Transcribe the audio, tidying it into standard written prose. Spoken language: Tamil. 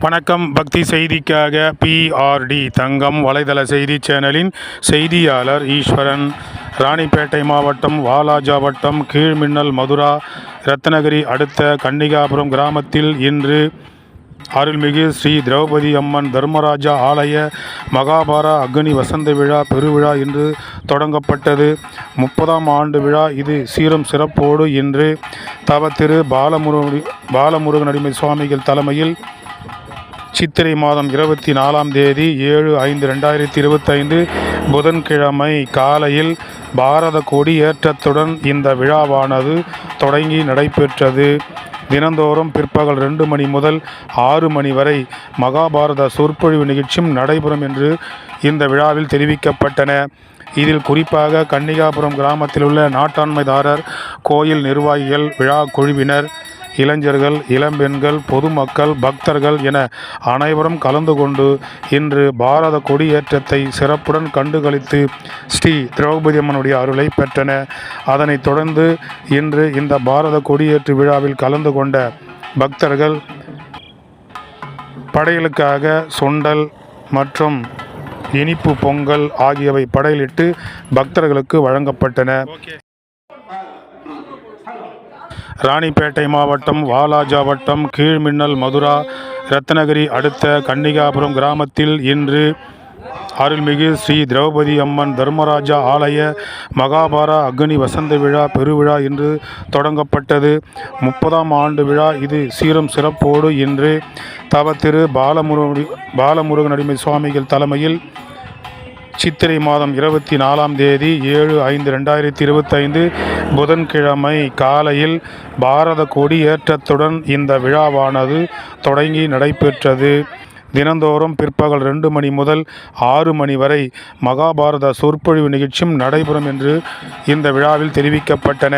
வணக்கம். பக்தி செய்திக்காக PRD தங்கம் வலைதள செய்தி சேனலின் செய்தியாளர் ஈஸ்வரன். ராணிப்பேட்டை மாவட்டம் வாலாஜா வட்டம் கீழ்மின்னல் மதுரா ரத்னகிரி அடுத்த கன்னிகாபுரம் கிராமத்தில் இன்று அருள்மிகு ஸ்ரீ திரௌபதி அம்மன் தர்மராஜா ஆலய மகாபார அக்னி வசந்த விழா பெருவிழா இன்று தொடங்கப்பட்டது. 30ஆம் ஆண்டு விழா இது சீரும் சிறப்போடு இன்று தவ திரு பாலமுருகனடிமை சுவாமிகள் தலைமையில் சித்திரை மாதம் 24ஆம் தேதி 7/5/2025 புதன்கிழமை காலையில் பாரத கொடி ஏற்றத்துடன் இந்த விழாவானது தொடங்கி நடைபெற்றது. தினந்தோறும் பிற்பகல் 2 மணி முதல் 6 மணி வரை மகாபாரத சொற்பொழிவு நிகழ்ச்சியும் நடைபெறும் என்று இந்த விழாவில் தெரிவிக்கப்பட்டன. இதில் குறிப்பாக கன்னிகாபுரம் கிராமத்தில் உள்ள நாட்டாண்மைதாரர், கோயில் நிர்வாகிகள், விழா குழுவினர், இளைஞர்கள், இளம்பெண்கள், பொதுமக்கள், பக்தர்கள் என அனைவரும் கலந்து கொண்டு இன்று பாரத கொடியேற்றத்தை சிறப்புடன் கண்டுகளித்து ஸ்ரீ திரௌபதி அம்மனுடைய அருளை பெற்றன. அதனைத் தொடர்ந்து இன்று இந்த பாரத கொடியேற்று விழாவில் கலந்து கொண்ட பக்தர்கள் படைகளுக்காக சுண்டல் மற்றும் இனிப்பு பொங்கல் ஆகியவை படையிலிட்டு பக்தர்களுக்கு வழங்கப்பட்டன. ராணிப்பேட்டை மாவட்டம் வாலாஜா வட்டம் கீழ்மின்னல் மதுரா ரத்னகிரி அடுத்த கன்னிகாபுரம் கிராமத்தில் இன்று அருள்மிகு ஸ்ரீ திரௌபதி அம்மன் தர்மராஜா ஆலய மகாபார அக்னி வசந்த விழா பெருவிழா இன்று தொடங்கப்பட்டது. 30ஆம் ஆண்டு விழா இது சீரும் சிறப்போடு இன்று தவ திரு பாலமுருகனடிமை சுவாமிகள் தலைமையில் சித்திரை மாதம் 24ஆம் தேதி 7/5/2025 புதன்கிழமை காலையில் பாரத கொடி ஏற்றத்துடன் இந்த விழாவானது தொடங்கி நடைபெற்றது. தினந்தோறும் பிற்பகல் 2 மணி முதல் 6 மணி வரை மகாபாரத சொற்பொழிவு நிகழ்ச்சியும் நடைபெறும் என்று இந்த விழாவில் தெரிவிக்கப்பட்டன.